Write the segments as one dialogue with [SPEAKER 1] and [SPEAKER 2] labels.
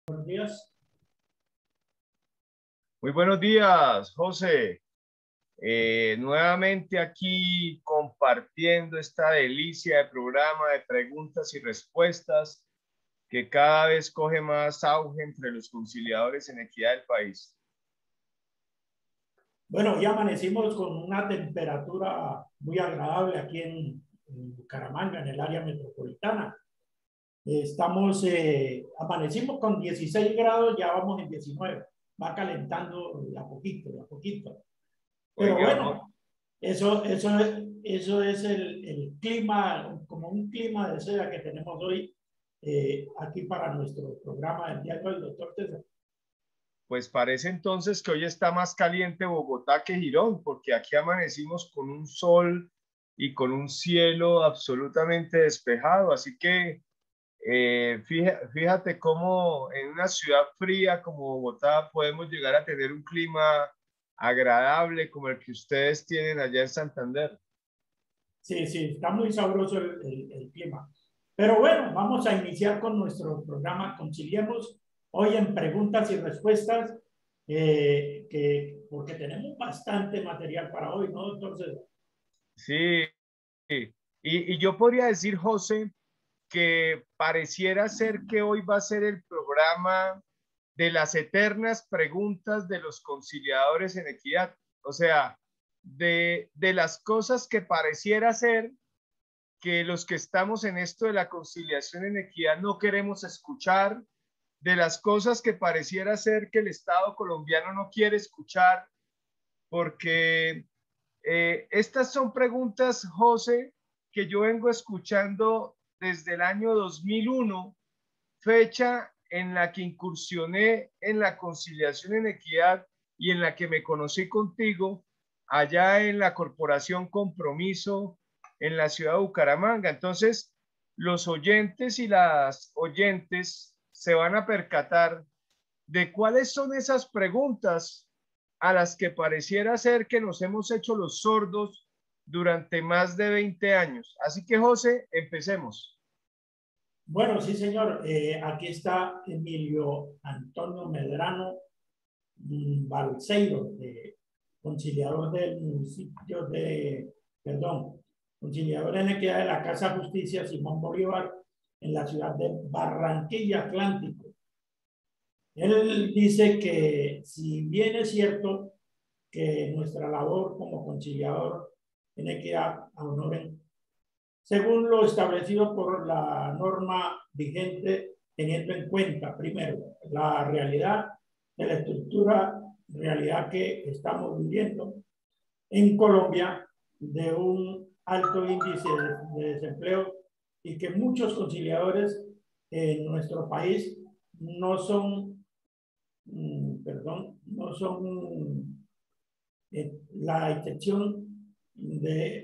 [SPEAKER 1] Buenos días.
[SPEAKER 2] Muy buenos días, José. Nuevamente aquí compartiendo esta delicia de programa de preguntas y respuestas que cada vez coge más auge entre los conciliadores en equidad del país.
[SPEAKER 1] Bueno, ya amanecimos con una temperatura muy agradable aquí en Bucaramanga, en el área metropolitana. Amanecimos con 16 grados, ya vamos en 19. Va calentando de a poquito, de a poquito. Pero
[SPEAKER 2] Oiga,
[SPEAKER 1] bueno, eso es el clima, como un clima de seda que tenemos hoy aquí para nuestro programa del día de hoy, doctor César.
[SPEAKER 2] pues parece entonces que hoy está más caliente Bogotá que Girón, porque aquí amanecimos con un sol y con un cielo absolutamente despejado, así que fíjate cómo en una ciudad fría como Bogotá podemos llegar a tener un clima agradable como el que ustedes tienen allá en Santander.
[SPEAKER 1] Sí, sí, está muy sabroso el clima. Pero bueno, vamos a iniciar con nuestro programa Conciliemos. Hoy en preguntas y respuestas, porque tenemos bastante material para hoy, ¿no, doctor César?
[SPEAKER 2] Sí, y yo podría decir, José, que pareciera ser que hoy va a ser el programa de las eternas preguntas de los conciliadores en equidad. O sea, de las cosas que pareciera ser que los que estamos en esto de la conciliación en equidad no queremos escuchar, de las cosas que pareciera ser que el Estado colombiano no quiere escuchar, porque estas son preguntas, José, que yo vengo escuchando desde el año 2001, fecha en la que incursioné en la conciliación en equidad y en la que me conocí contigo allá en la Corporación Compromiso en la ciudad de Bucaramanga. Entonces, los oyentes y las oyentes se van a percatar de cuáles son esas preguntas a las que pareciera ser que nos hemos hecho los sordos durante más de 20 años. Así que, José, empecemos.
[SPEAKER 1] Bueno, sí, señor. Aquí está Emilio Antonio Medrano Balseiro, conciliador del municipio conciliador en equidad de la Casa Justicia Simón Bolívar en la ciudad de Barranquilla Atlántico. Él dice que si bien es cierto que nuestra labor como conciliador en equidad honoren, según lo establecido por la norma vigente, teniendo en cuenta, primero, la realidad de la estructura, realidad que estamos viviendo en Colombia, de un alto índice de desempleo y que muchos conciliadores en nuestro país no son, no son la excepción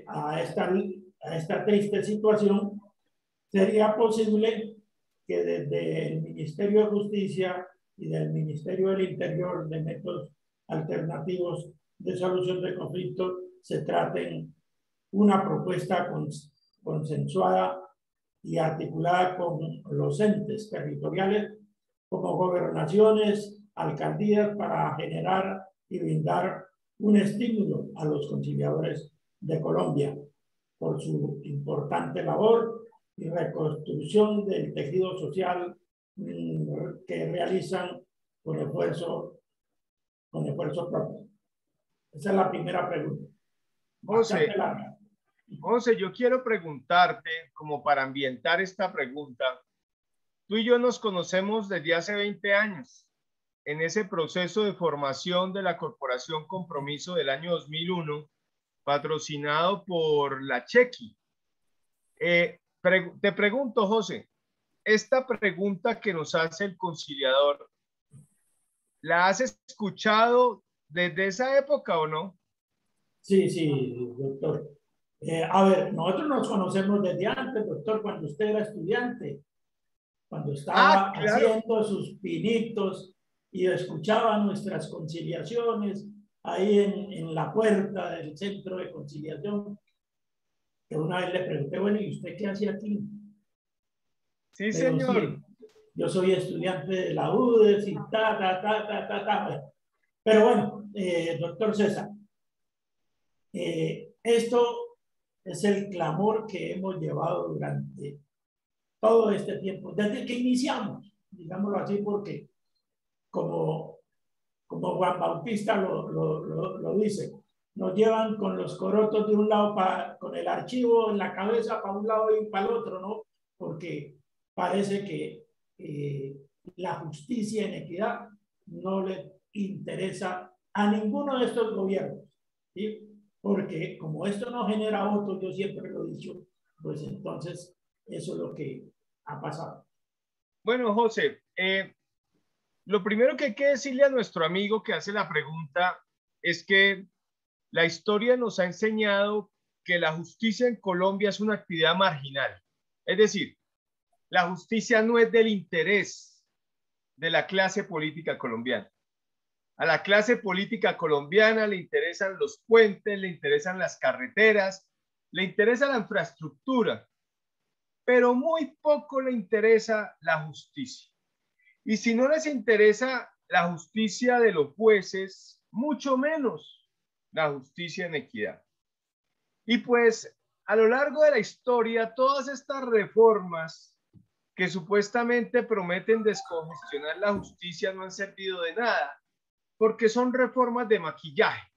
[SPEAKER 1] a esta triste situación. Sería posible que desde el Ministerio de Justicia y del Ministerio del Interior de métodos alternativos de solución de conflictos se traten una propuesta consensuada y articulada con los entes territoriales como gobernaciones, alcaldías, para generar y brindar un estímulo a los conciliadores de Colombia por su importante labor y reconstrucción del tejido social que realizan con esfuerzo propio. Esa es la primera pregunta.
[SPEAKER 2] José,
[SPEAKER 1] Bastante larga.
[SPEAKER 2] José, yo quiero preguntarte, como para ambientar esta pregunta, tú y yo nos conocemos desde hace 20 años, en ese proceso de formación de la Corporación Compromiso del año 2001, patrocinado por la Chequi. Te pregunto, José, esta pregunta que nos hace el conciliador, ¿la has escuchado desde esa época o no?
[SPEAKER 1] Sí, sí, doctor. A ver, nosotros nos conocemos desde antes, doctor, cuando usted era estudiante, cuando
[SPEAKER 2] Ah,
[SPEAKER 1] estaba
[SPEAKER 2] claro.
[SPEAKER 1] haciendo sus pinitos y escuchaba nuestras conciliaciones ahí en la puerta del centro de conciliación, que una vez le pregunté, bueno, ¿y usted qué hacía aquí?
[SPEAKER 2] Sí,
[SPEAKER 1] Le digo,
[SPEAKER 2] señor.
[SPEAKER 1] sí, yo soy estudiante de la UDES y ta. Pero bueno, doctor César, esto es el clamor que hemos llevado durante todo este tiempo, desde que iniciamos, digámoslo así, porque como, como Juan Bautista lo dice, nos llevan con los corotos de un lado, con el archivo en la cabeza para un lado y para el otro, ¿no? Porque parece que la justicia en equidad no le interesa a ninguno de estos gobiernos, ¿sí? Porque como esto no genera votos, yo siempre lo he dicho, pues entonces eso es lo que ha pasado.
[SPEAKER 2] Bueno, José, lo primero que hay que decirle a nuestro amigo que hace la pregunta es que la historia nos ha enseñado que la justicia en Colombia es una actividad marginal. Es decir, la justicia no es del interés de la clase política colombiana. A la clase política colombiana le interesan los puentes, le interesan las carreteras, le interesa la infraestructura, pero muy poco le interesa la justicia. Y si no les interesa la justicia de los jueces, mucho menos la justicia en equidad. Y pues a lo largo de la historia, todas estas reformas que supuestamente prometen descongestionar la justicia no han servido de nada, porque son reformas de maquillaje,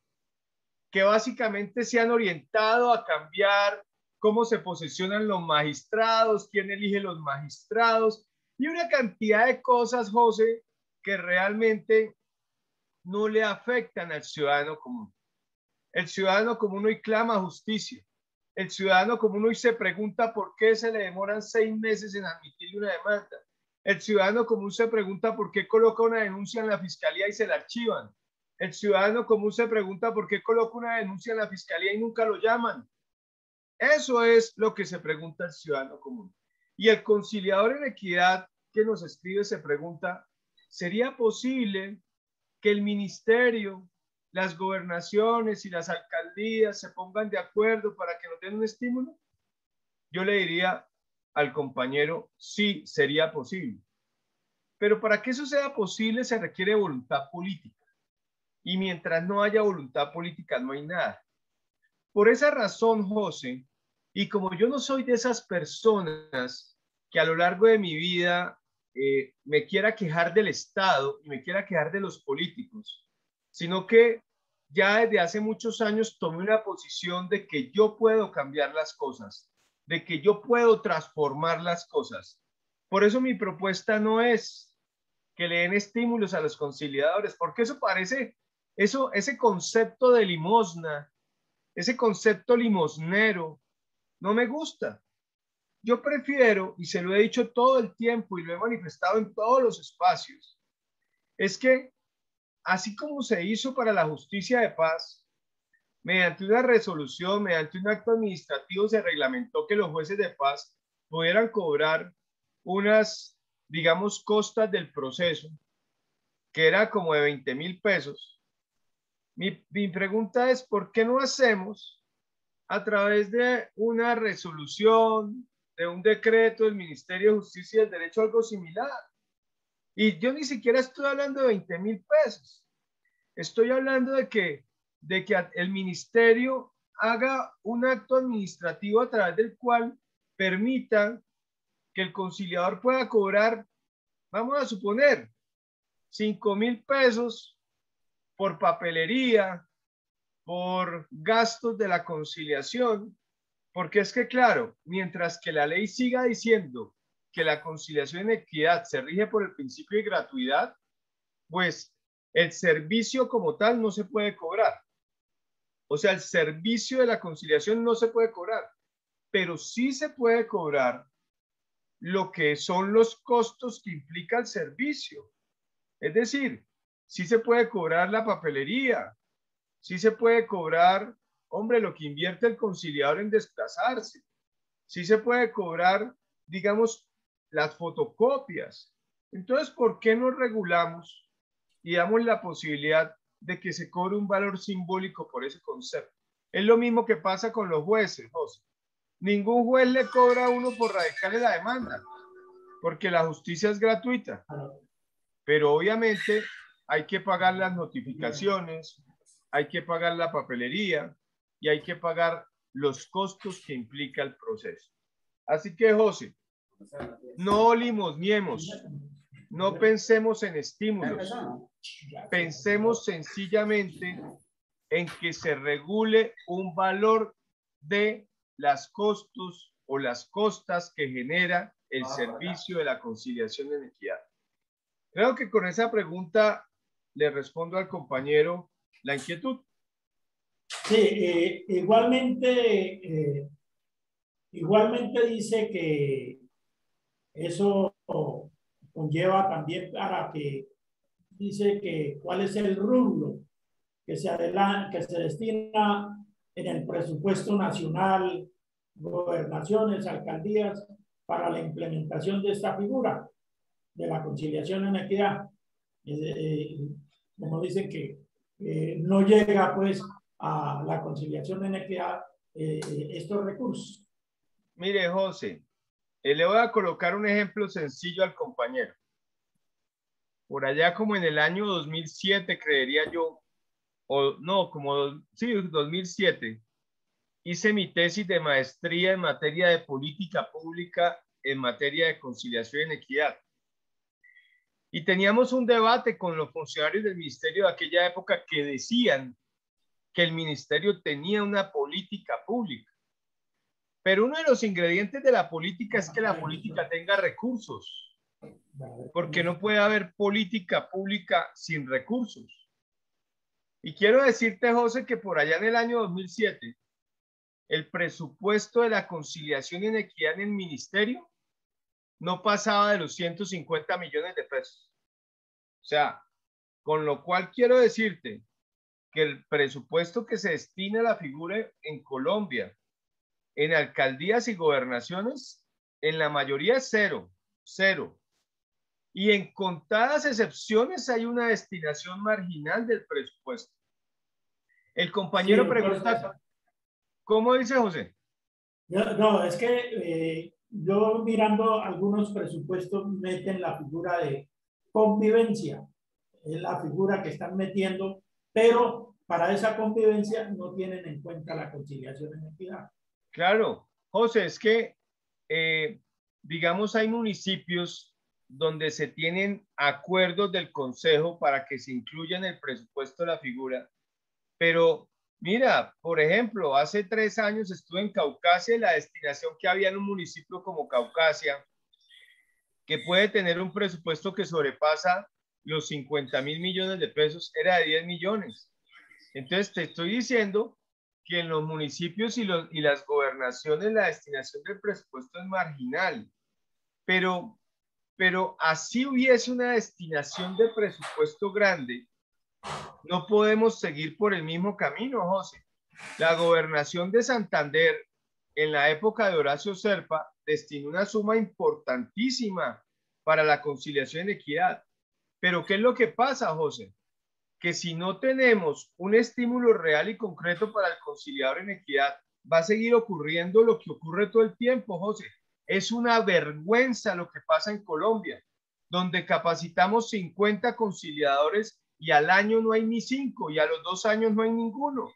[SPEAKER 2] que básicamente se han orientado a cambiar cómo se posesionan los magistrados, quién elige los magistrados y una cantidad de cosas, José, que realmente no le afectan al ciudadano común. El ciudadano común hoy clama justicia. El ciudadano común hoy se pregunta por qué se le demoran 6 meses en admitirle una demanda. El ciudadano común se pregunta por qué coloca una denuncia en la fiscalía y se la archivan. El ciudadano común se pregunta por qué coloca una denuncia en la fiscalía y nunca lo llaman. Eso es lo que se pregunta el ciudadano común. Y el conciliador en equidad que nos escribe se pregunta, ¿sería posible que el ministerio, las gobernaciones y las alcaldías se pongan de acuerdo para que nos den un estímulo? Yo le diría al compañero, sí, sería posible. Pero para que eso sea posible se requiere voluntad política. Y mientras no haya voluntad política, no hay nada. Por esa razón, José, y como yo no soy de esas personas que a lo largo de mi vida me quiera quejar del Estado y me quiera quejar de los políticos, sino que ya desde hace muchos años tomé una posición de que yo puedo cambiar las cosas, de que yo puedo transformar las cosas. Por eso mi propuesta no es que le den estímulos a los conciliadores, porque eso parece, ese concepto de limosna, ese concepto limosnero, no me gusta. Yo prefiero, y se lo he dicho todo el tiempo y lo he manifestado en todos los espacios, es que así como se hizo para la justicia de paz, mediante una resolución, mediante un acto administrativo, se reglamentó que los jueces de paz pudieran cobrar unas, digamos, costas del proceso, que era como de 20.000 pesos. Mi pregunta es, ¿por qué no hacemos a través de una resolución, de un decreto del Ministerio de Justicia y del Derecho, algo similar? Y yo ni siquiera estoy hablando de 20.000 pesos. Estoy hablando de que el ministerio haga un acto administrativo a través del cual permita que el conciliador pueda cobrar, vamos a suponer, 5.000 pesos por papelería, por gastos de la conciliación, porque es que, claro, mientras que la ley siga diciendo que la conciliación en equidad se rige por el principio de gratuidad, pues el servicio como tal no se puede cobrar. O sea, el servicio de la conciliación no se puede cobrar, pero sí se puede cobrar lo que son los costos que implica el servicio. Es decir, sí se puede cobrar la papelería, sí se puede cobrar, hombre, lo que invierte el conciliador en desplazarse, sí se puede cobrar, digamos, las fotocopias. Entonces, ¿por qué no regulamos y damos la posibilidad de que se cobre un valor simbólico por ese concepto? Es lo mismo que pasa con los jueces, José. Ningún juez le cobra a uno por radicarle la demanda. porque la justicia es gratuita, pero obviamente hay que pagar las notificaciones, hay que pagar la papelería y hay que pagar los costos que implica el proceso. Así que, José, no limosniemos, no pensemos en estímulos, pensemos sencillamente en que se regule un valor de las costos o las costas que genera el servicio de la conciliación en equidad. Creo que con esa pregunta le respondo al compañero la inquietud.
[SPEAKER 1] Sí, igualmente dice que eso conlleva también para que, dice que cuál es el rubro que se destina en el presupuesto nacional, gobernaciones, alcaldías, para la implementación de esta figura de la conciliación en equidad. Como dicen que no llega pues a la conciliación en equidad estos recursos.
[SPEAKER 2] Mire, José, le voy a colocar un ejemplo sencillo al compañero. Por allá como en el año 2007, creería yo, o no, sí, 2007, hice mi tesis de maestría en materia de política pública en materia de conciliación en equidad. Y teníamos un debate con los funcionarios del ministerio de aquella época que decían que el ministerio tenía una política pública. Pero uno de los ingredientes de la política es que la política tenga recursos, porque no puede haber política pública sin recursos. Y quiero decirte, José, que por allá en el año 2007, el presupuesto de la conciliación en equidad en el ministerio no pasaba de los 150 millones de pesos. O sea, con lo cual quiero decirte que el presupuesto que se destina a la figura en Colombia, en alcaldías y gobernaciones, en la mayoría es cero, cero. Y en contadas excepciones hay una destinación marginal del presupuesto. El compañero pregunta, ¿cómo dice José?
[SPEAKER 1] No, es que yo mirando algunos presupuestos meten la figura de convivencia, es la figura que están metiendo, pero para esa convivencia no tienen en cuenta la conciliación en equidad.
[SPEAKER 2] Claro, José, es que, digamos, hay municipios donde se tienen acuerdos del consejo para que se incluya en el presupuesto la figura, pero mira, por ejemplo, hace 3 años estuve en Caucasia y la destinación que había en un municipio como Caucasia, que puede tener un presupuesto que sobrepasa los 50.000 millones de pesos, era de 10 millones. Entonces te estoy diciendo que en los municipios y las gobernaciones la destinación del presupuesto es marginal, pero así hubiese una destinación de presupuesto grande, no podemos seguir por el mismo camino, José. La gobernación de Santander, en la época de Horacio Serpa, destinó una suma importantísima para la conciliación en equidad. Pero ¿qué es lo que pasa, José? Que si no tenemos un estímulo real y concreto para el conciliador en equidad, va a seguir ocurriendo lo que ocurre todo el tiempo, José. Es una vergüenza lo que pasa en Colombia, donde capacitamos 50 conciliadores y al año no hay ni 5 y a los 2 años no hay ninguno.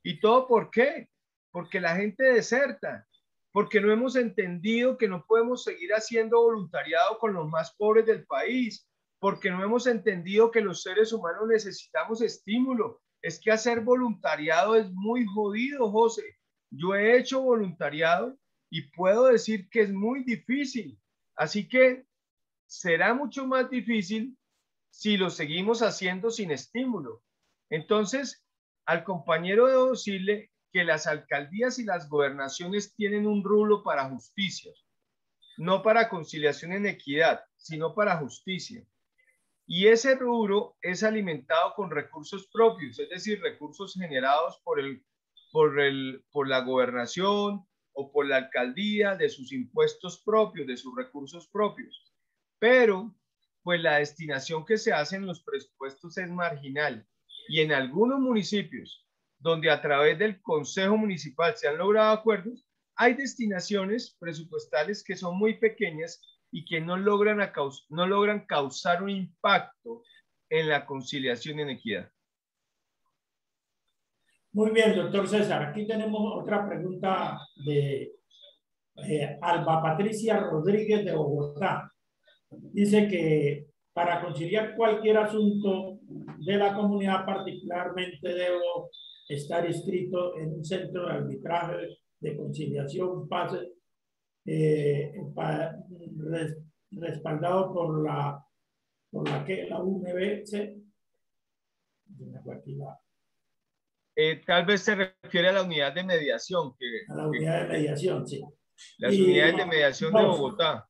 [SPEAKER 2] ¿Y todo por qué? Porque la gente deserta, porque no hemos entendido que no podemos seguir haciendo voluntariado con los más pobres del país, porque no hemos entendido que los seres humanos necesitamos estímulo. Es que hacer voluntariado es muy jodido, José. Yo he hecho voluntariado y puedo decir que es muy difícil. Así que será mucho más difícil si lo seguimos haciendo sin estímulo. Entonces, al compañero debo decirle que las alcaldías y las gobernaciones tienen un rubro para justicia, no para conciliación en equidad, sino para justicia. Y ese rubro es alimentado con recursos propios, es decir, recursos generados por la gobernación o por la alcaldía, de sus impuestos propios, de sus recursos propios. Pero, pues la destinación que se hace en los presupuestos es marginal. Y en algunos municipios, donde a través del Consejo Municipal se han logrado acuerdos, hay destinaciones presupuestales que son muy pequeñas y que no logran causar un impacto en la conciliación en equidad.
[SPEAKER 1] Muy bien, doctor César. Aquí tenemos otra pregunta de Alba Patricia Rodríguez de Bogotá. Dice que para conciliar cualquier asunto de la comunidad, particularmente debo estar inscrito en un centro de arbitraje, de conciliación, PACE, respaldado por la UNBC.
[SPEAKER 2] Tal vez se refiere a la unidad de mediación.
[SPEAKER 1] A la unidad de mediación, sí.
[SPEAKER 2] Las unidades de mediación de Bogotá.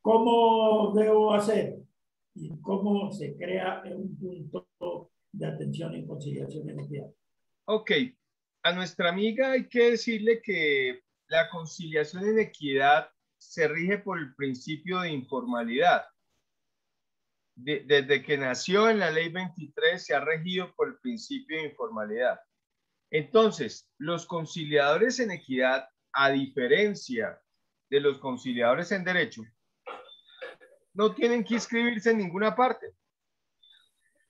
[SPEAKER 1] ¿Cómo debo hacer? ¿Y cómo se crea un punto de atención en conciliación en equidad?
[SPEAKER 2] Ok, a nuestra amiga hay que decirle que la conciliación en equidad se rige por el principio de informalidad. Desde que nació en la ley 23 se ha regido por el principio de informalidad. Entonces, los conciliadores en equidad, a diferencia de los conciliadores en derecho, no tienen que inscribirse en ninguna parte.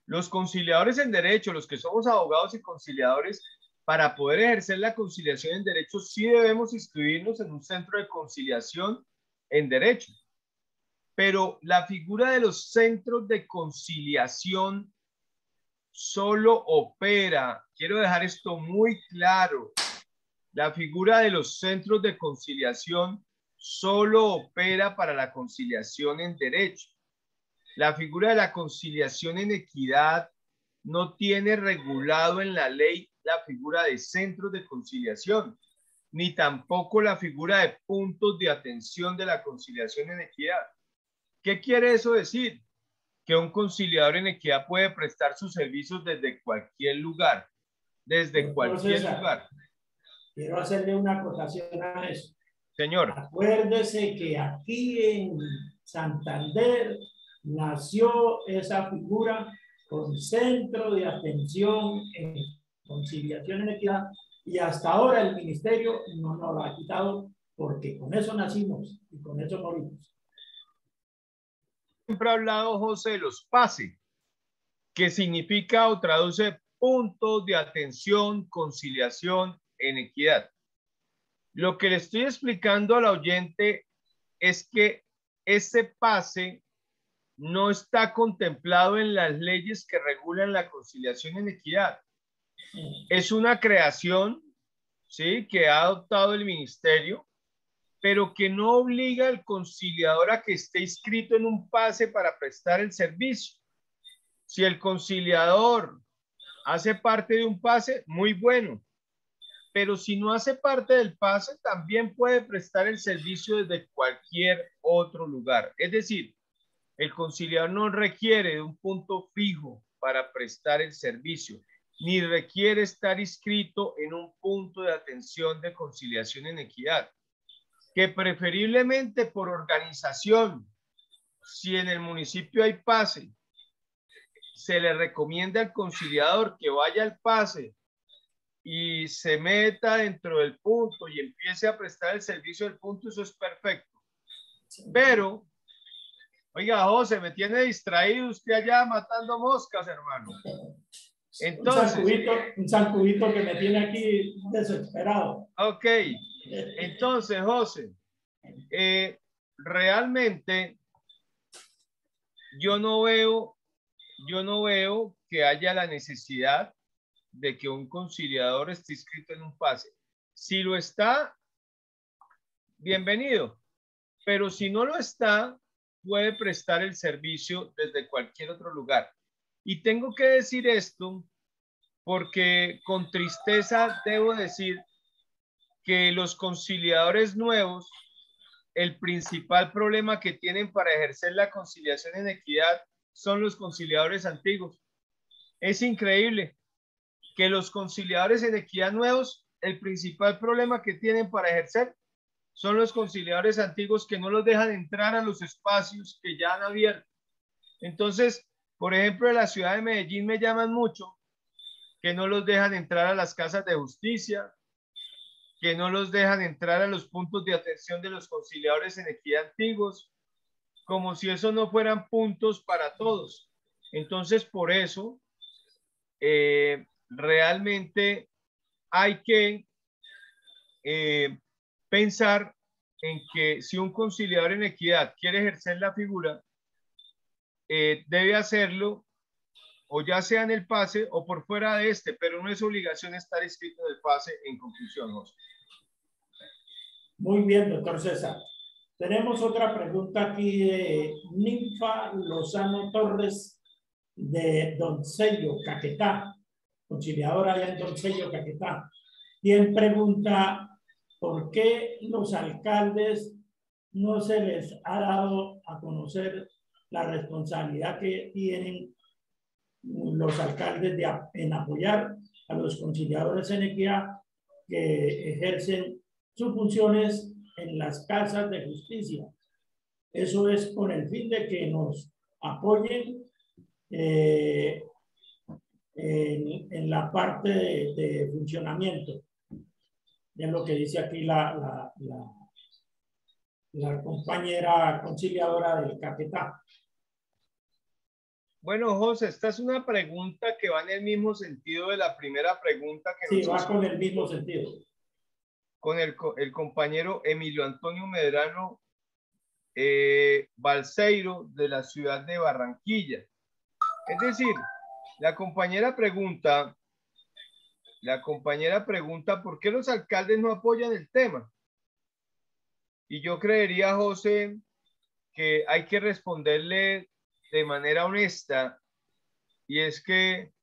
[SPEAKER 2] Los conciliadores en derecho, los que somos abogados y conciliadores, para poder ejercer la conciliación en derecho, sí debemos inscribirnos en un centro de conciliación en derecho. Pero la figura de los centros de conciliación solo opera, quiero dejar esto muy claro, la figura de los centros de conciliación solo opera para la conciliación en derecho. La figura de la conciliación en equidad no tiene regulado en la ley la figura de centros de conciliación, ni tampoco la figura de puntos de atención de la conciliación en equidad. ¿Qué quiere eso decir? Que un conciliador en equidad puede prestar sus servicios desde cualquier lugar, desde cualquier lugar.
[SPEAKER 1] Quiero hacerle una acotación a eso.
[SPEAKER 2] Señor.
[SPEAKER 1] Acuérdese que aquí en Santander nació esa figura con centro de atención en conciliación en equidad y hasta ahora el ministerio no nos lo ha quitado porque con eso nacimos y con eso morimos.
[SPEAKER 2] Siempre ha hablado José de los PACE, que significa o traduce puntos de atención, conciliación en equidad. Lo que le estoy explicando al oyente es que ese PACE no está contemplado en las leyes que regulan la conciliación en equidad. Es una creación, ¿sí?, que ha adoptado el ministerio, pero que no obliga al conciliador a que esté inscrito en un PACE para prestar el servicio. Si el conciliador hace parte de un PACE, muy bueno. Pero si no hace parte del PACE, también puede prestar el servicio desde cualquier otro lugar. Es decir, el conciliador no requiere de un punto fijo para prestar el servicio, ni requiere estar inscrito en un punto de atención de conciliación en equidad, que preferiblemente por organización, si en el municipio hay PACE, se le recomienda al conciliador que vaya al PACE y se meta dentro del punto y empiece a prestar el servicio del punto, eso es perfecto. Pero, oiga, José, me tiene distraído usted allá matando moscas, hermano. Entonces,
[SPEAKER 1] un zancudito que me tiene aquí desesperado.
[SPEAKER 2] Ok, entonces, José, realmente yo no veo que haya la necesidad de que un conciliador esté inscrito en un PACE. Si lo está, bienvenido, pero si no lo está, puede prestar el servicio desde cualquier otro lugar. Y tengo que decir esto porque con tristeza debo decir que los conciliadores nuevos, el principal problema que tienen para ejercer la conciliación en equidad son los conciliadores antiguos. Es increíble que los conciliadores en equidad nuevos, el principal problema que tienen para ejercer son los conciliadores antiguos, que no los dejan entrar a los espacios que ya han abierto. Entonces, por ejemplo, en la ciudad de Medellín me llaman mucho que no los dejan entrar a las casas de justicia, que no los dejan entrar a los puntos de atención de los conciliadores en equidad antiguos, como si eso no fueran puntos para todos. Entonces, por eso, realmente hay que pensar en que si un conciliador en equidad quiere ejercer la figura, debe hacerlo o ya sea en el pase o por fuera de este, pero no es obligación estar inscrito en el pase. En conclusión, José.
[SPEAKER 1] Muy bien, doctor César. Tenemos otra pregunta aquí de Ninfa Lozano Torres de Doncello, Caquetá, conciliadora allá en Doncello, Caquetá. Quien pregunta por qué los alcaldes no se les ha dado a conocer la responsabilidad que tienen los alcaldes en apoyar a los conciliadores en equidad que ejercen sus funciones en las casas de justicia. Eso es con el fin de que nos apoyen en la parte de funcionamiento. Es lo que dice aquí la compañera conciliadora del Caquetá.
[SPEAKER 2] Bueno, José, esta es una pregunta que va en el mismo sentido de la primera pregunta que
[SPEAKER 1] sí,
[SPEAKER 2] nos
[SPEAKER 1] va
[SPEAKER 2] hizo
[SPEAKER 1] con el mismo sentido.
[SPEAKER 2] Con el compañero Emilio Antonio Medrano Balseiro de la ciudad de Barranquilla. Es decir, la compañera pregunta por qué los alcaldes no apoyan el tema. Y yo creería, José, que hay que responderle de manera honesta, y es que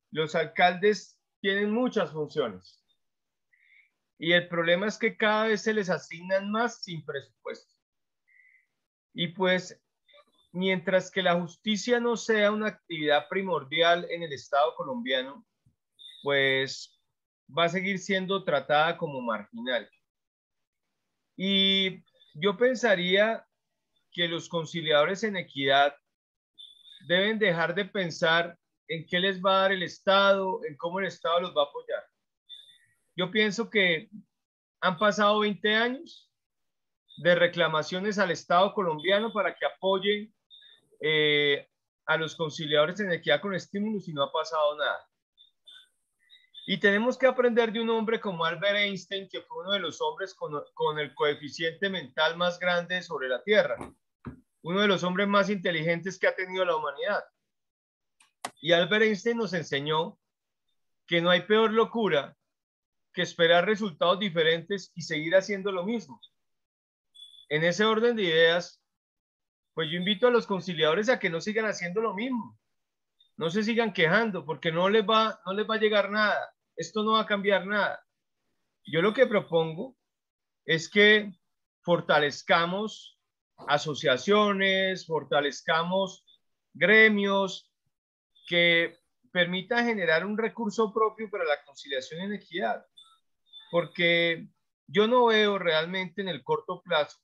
[SPEAKER 2] los alcaldes tienen muchas funciones y el problema es que cada vez se les asignan más sin presupuesto. Y pues, mientras que la justicia no sea una actividad primordial en el Estado colombiano, pues va a seguir siendo tratada como marginal. Y yo pensaría que los conciliadores en equidad deben dejar de pensar en qué les va a dar el Estado, en cómo el Estado los va a apoyar. Yo pienso que han pasado 20 años de reclamaciones al Estado colombiano para que apoyen a los conciliadores en equidad con estímulos y no ha pasado nada. Y tenemos que aprender de un hombre como Albert Einstein, que fue uno de los hombres con el coeficiente mental más grande sobre la Tierra, uno de los hombres más inteligentes que ha tenido la humanidad. Y Albert Einstein nos enseñó que no hay peor locura que esperar resultados diferentes y seguir haciendo lo mismo. En ese orden de ideas, pues yo invito a los conciliadores a que no sigan haciendo lo mismo, no se sigan quejando, porque no les va a llegar nada, esto no va a cambiar nada. Yo lo que propongo es que fortalezcamos asociaciones, fortalezcamos gremios que permitan generar un recurso propio para la conciliación en equidad, porque yo no veo realmente en el corto plazo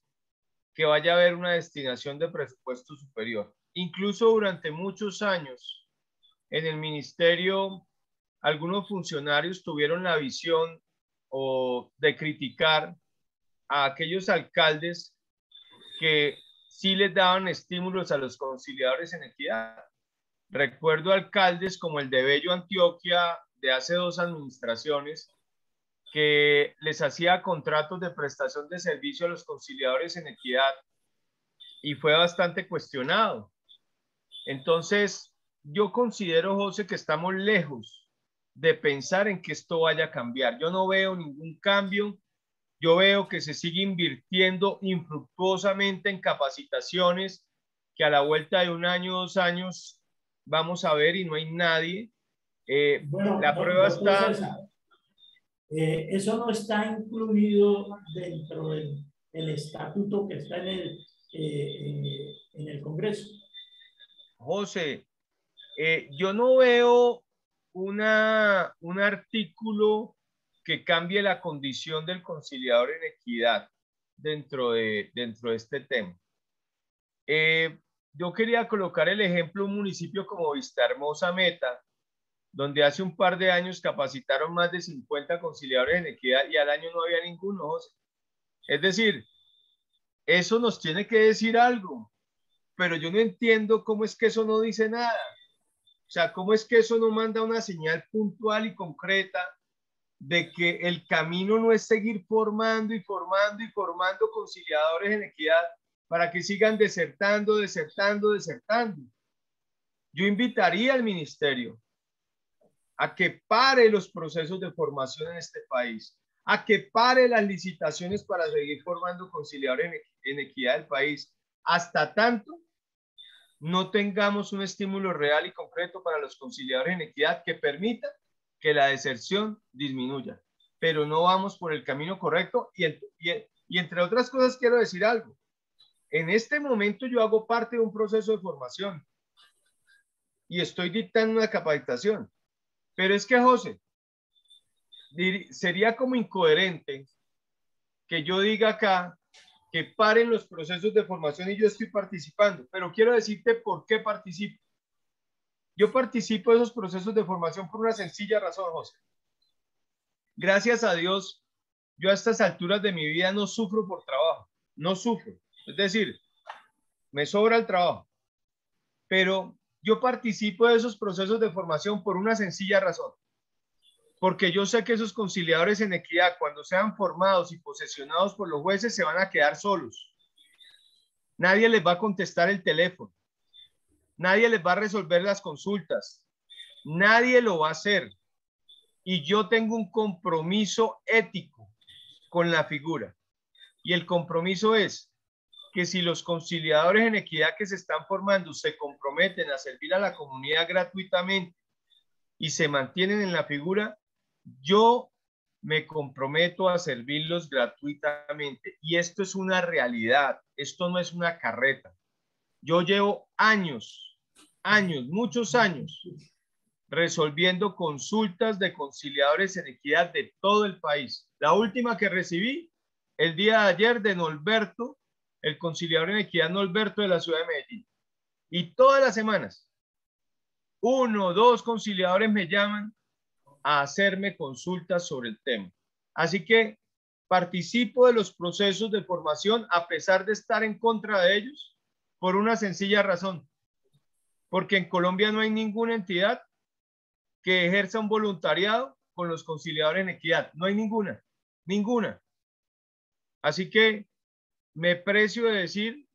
[SPEAKER 2] que vaya a haber una destinación de presupuesto superior. Incluso durante muchos años en el ministerio, algunos funcionarios tuvieron la visión de criticar a aquellos alcaldes que sí les daban estímulos a los conciliadores en equidad. Recuerdo alcaldes como el de Bello, Antioquia, de hace 2 administraciones, que les hacía contratos de prestación de servicio a los conciliadores en equidad y fue bastante cuestionado. Entonces, yo considero, José, que estamos lejos de pensar en que esto vaya a cambiar. Yo no veo ningún cambio. Yo veo que se sigue invirtiendo infructuosamente en capacitaciones que a la vuelta de 1 año, 2 años vamos a ver y no hay nadie.
[SPEAKER 1] Bueno,
[SPEAKER 2] La prueba está...
[SPEAKER 1] César, eso no está incluido dentro del estatuto que está en el Congreso.
[SPEAKER 2] José, yo no veo un artículo que cambie la condición del conciliador en equidad dentro de este tema. Yo quería colocar el ejemplo de un municipio como Vistahermosa, Meta, donde hace un par de años capacitaron más de 50 conciliadores en equidad y al año no había ninguno, José. Es decir, eso nos tiene que decir algo. pero yo no entiendo cómo es que eso no dice nada. O sea, cómo es que eso no manda una señal puntual y concreta de que el camino no es seguir formando y formando y formando conciliadores en equidad para que sigan desertando, desertando, desertando. Yo invitaría al ministerio a que pare los procesos de formación en este país, a que pare las licitaciones para seguir formando conciliadores en equidad del país, hasta tanto no tengamos un estímulo real y concreto para los conciliadores en equidad que permita que la deserción disminuya. Pero no vamos por el camino correcto y entre otras cosas quiero decir algo. En este momento yo hago parte de un proceso de formación y estoy dictando una capacitación. Pero es que, José, sería como incoherente que yo diga acá que paren los procesos de formación y yo estoy participando, pero quiero decirte por qué participo. Yo participo de esos procesos de formación por una sencilla razón, José. Gracias a Dios, yo a estas alturas de mi vida no sufro por trabajo, no sufro. Es decir, me sobra el trabajo, pero yo participo de esos procesos de formación por una sencilla razón. Porque yo sé que esos conciliadores en equidad, cuando sean formados y posesionados por los jueces, se van a quedar solos. Nadie les va a contestar el teléfono. Nadie les va a resolver las consultas. Nadie lo va a hacer. Y yo tengo un compromiso ético con la figura. Y el compromiso es que si los conciliadores en equidad que se están formando se comprometen a servir a la comunidad gratuitamente y se mantienen en la figura, yo me comprometo a servirlos gratuitamente. Y esto es una realidad. Esto no es una carreta. Yo llevo años, muchos años, resolviendo consultas de conciliadores en equidad de todo el país. La última que recibí el día de ayer de Norberto, el conciliador en equidad Norberto de la ciudad de Medellín. Y todas las semanas, 1 o 2 conciliadores me llaman a hacerme consultas sobre el tema. Así que participo de los procesos de formación a pesar de estar en contra de ellos por una sencilla razón. Porque en Colombia no hay ninguna entidad que ejerza un voluntariado con los conciliadores en equidad. No hay ninguna, ninguna. Así que me precio de decir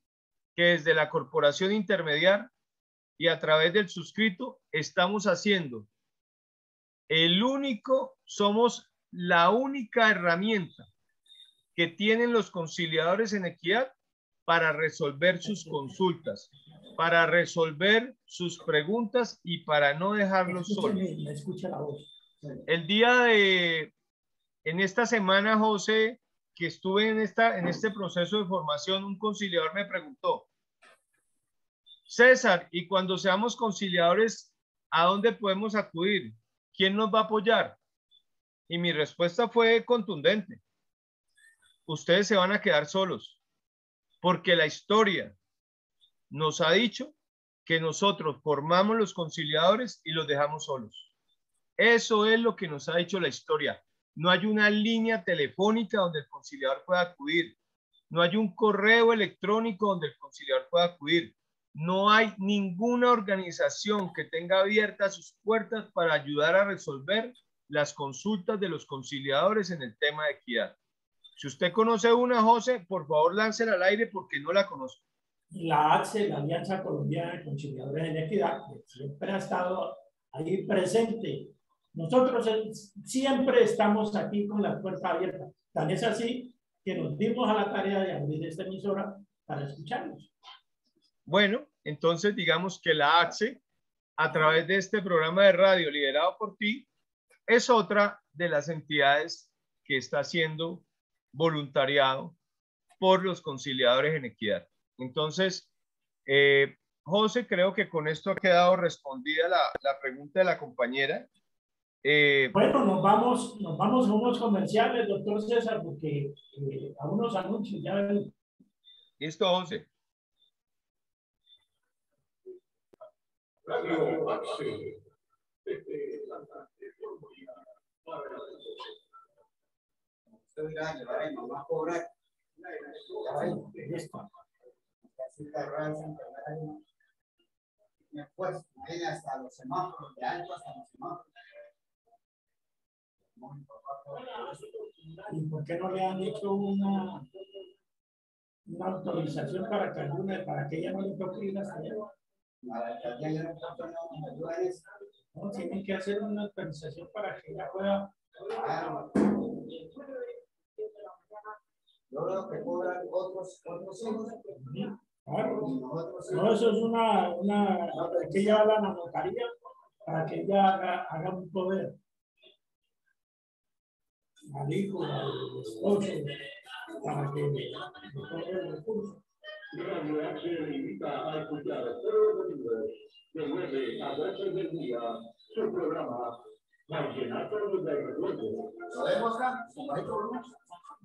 [SPEAKER 2] que desde la corporación intermediar y a través del suscrito estamos haciendo somos la única herramienta que tienen los conciliadores en equidad para resolver sus consultas, para resolver sus preguntas y para no dejarlos solos.
[SPEAKER 1] Me escucha la voz.
[SPEAKER 2] En esta semana, José, que estuve en este proceso de formación, un conciliador me preguntó, César, y cuando seamos conciliadores, ¿a dónde podemos acudir? ¿Quién nos va a apoyar? Y mi respuesta fue contundente. Ustedes se van a quedar solos, porque la historia nos ha dicho que nosotros formamos los conciliadores y los dejamos solos. Eso es lo que nos ha dicho la historia. No hay una línea telefónica donde el conciliador pueda acudir. No hay un correo electrónico donde el conciliador pueda acudir. No hay ninguna organización que tenga abiertas sus puertas para ayudar a resolver las consultas de los conciliadores en el tema de equidad. Si usted conoce una, José, por favor láncela al aire porque no la conozco.
[SPEAKER 1] La ACE, la Alianza Colombiana de Conciliadores en Equidad, que siempre ha estado ahí presente. Nosotros siempre estamos aquí con la puerta abierta. Tan es así que nos dimos a la tarea de abrir esta emisora para escucharnos.
[SPEAKER 2] Bueno, entonces digamos que la ACE, a través de este programa de radio liderado por ti, es otra de las entidades que está haciendo voluntariado por los conciliadores en equidad. Entonces, José, creo que con esto ha quedado respondida la pregunta de la compañera.
[SPEAKER 1] Bueno, nos vamos a unos comerciales, doctor César, porque a unos anuncios ya ven.
[SPEAKER 2] Listo, José.
[SPEAKER 1] Usted dirá, mamá cobra. Listo.
[SPEAKER 3] Pues, viene hasta los semáforos, de alto hasta los semáforos.
[SPEAKER 1] ¿Y por qué no le han hecho una autorización para que ella no le toque ir hasta allá? No, tienen que hacer una autorización para que ella pueda.
[SPEAKER 3] Yo creo que cobran otros hijos.
[SPEAKER 1] Claro. No, eso es que ella va a la notaría para que ella haga un poder al hijo, al esposo, para que le toque el recurso.
[SPEAKER 4] Radio H le invita a escuchar todos los domingos de 9 a 12 del día su programa Vallenato del Recuerdo.
[SPEAKER 3] ¿Lo vemos acá?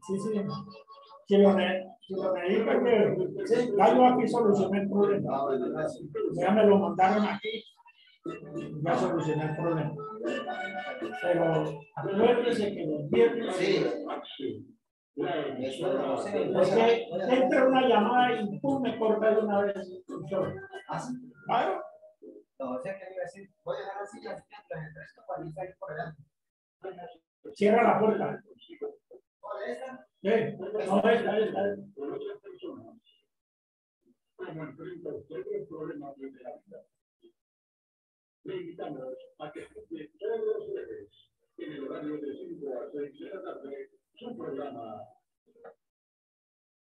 [SPEAKER 1] Sí, sí. Si lo necesita, que ya yo aquí solucioné el problema. Ya me lo mandaron aquí. Ya solucioné el problema. Pero acuérdese que los viernes.
[SPEAKER 3] Sí.
[SPEAKER 1] Es que entra una llamada y tú me cortas de una vez. Claro.
[SPEAKER 3] No, o sea que iba a decir, voy a dejar así las resto para ir por adelante.
[SPEAKER 1] Cierra la puerta.
[SPEAKER 3] ¿Esta?
[SPEAKER 1] Sí, no, esta.
[SPEAKER 4] ¿Cómo enfrenta usted el problema de la vida? Le invitamos a que escuche todos los jueves en el horario de 5 a 6 de la tarde su programa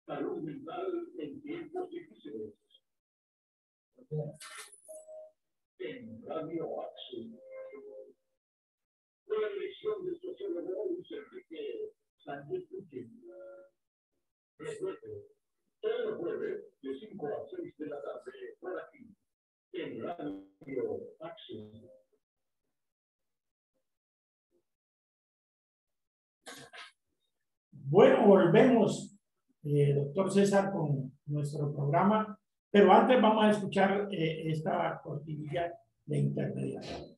[SPEAKER 4] Salud Mental en Tiempos Difíciles. En Radio Acción. Con la dirección del sociólogo Luis Enrique Sánchez Puchín. Recuerde, todos los jueves de 5 a 6 de la tarde por aquí, en Radio Acción.
[SPEAKER 1] Bueno, volvemos, doctor César, con nuestro programa, pero antes vamos a escuchar esta cortinilla de intermediación.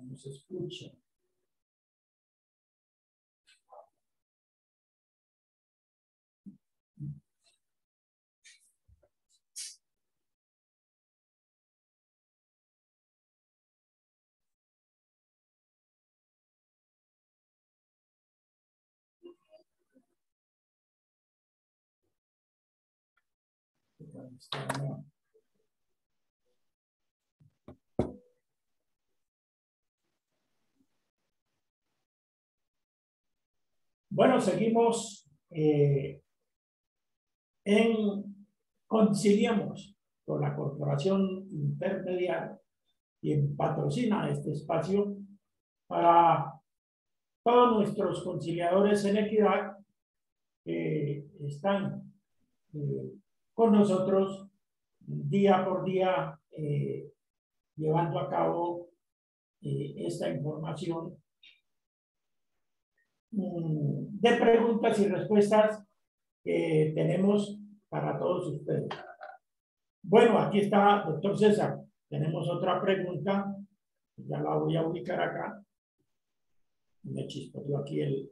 [SPEAKER 1] No se escucha. Bueno, seguimos conciliamos con la Corporación Intermediaria, quien patrocina este espacio para todos nuestros conciliadores en equidad que están con nosotros día por día llevando a cabo esta información de preguntas y respuestas que tenemos para todos ustedes. Bueno, aquí está, doctor César. Tenemos otra pregunta. Ya la voy a ubicar acá. Me chispoteó aquí el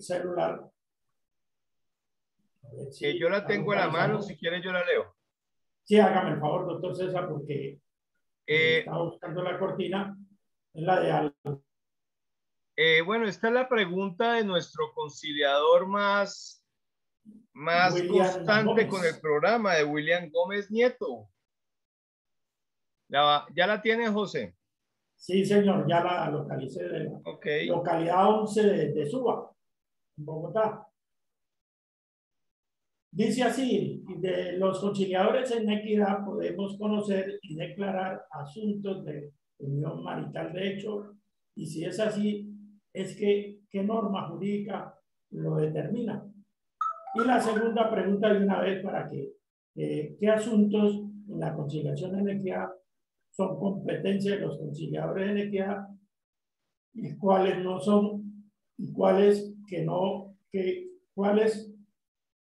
[SPEAKER 1] celular. A ver si
[SPEAKER 2] yo la tengo en la mano, si quieres yo la leo.
[SPEAKER 1] Sí, hágame el favor, doctor César, porque estaba buscando la cortina. Es la de algo.
[SPEAKER 2] Bueno, esta es la pregunta de nuestro conciliador más constante Gómez. Con el programa, de William Gómez Nieto. ¿Ya la tiene, José?
[SPEAKER 1] Sí, señor, ya la localicé de la localidad 11 de Suba, en Bogotá. Dice así: de los conciliadores en equidad podemos conocer y declarar asuntos de unión marital de hecho, y si es así, es que ¿qué norma jurídica lo determina? Y la segunda pregunta de una vez para que ¿qué asuntos en la conciliación en equidad son competencia de los conciliadores en equidad y cuáles no son, y cuáles que no, cuáles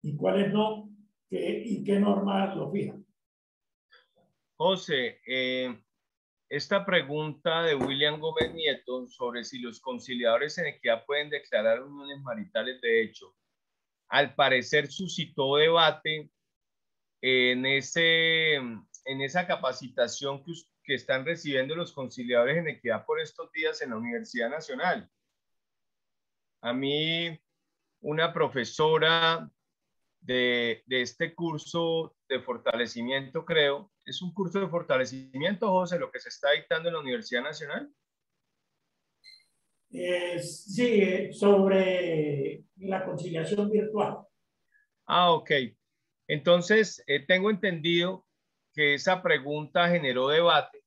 [SPEAKER 1] y cuáles no, y qué normas lo fijan?
[SPEAKER 2] José, esta pregunta de William Gómez Nieto sobre si los conciliadores en equidad pueden declarar uniones maritales de hecho, al parecer suscitó debate en esa capacitación que están recibiendo los conciliadores en equidad por estos días en la Universidad Nacional. A mí, una profesora de este curso de fortalecimiento, creo, es un curso de fortalecimiento, José, lo que se está dictando en la Universidad Nacional.
[SPEAKER 1] Sí, sobre la conciliación virtual.
[SPEAKER 2] Ah, ok. Entonces, tengo entendido que esa pregunta generó debate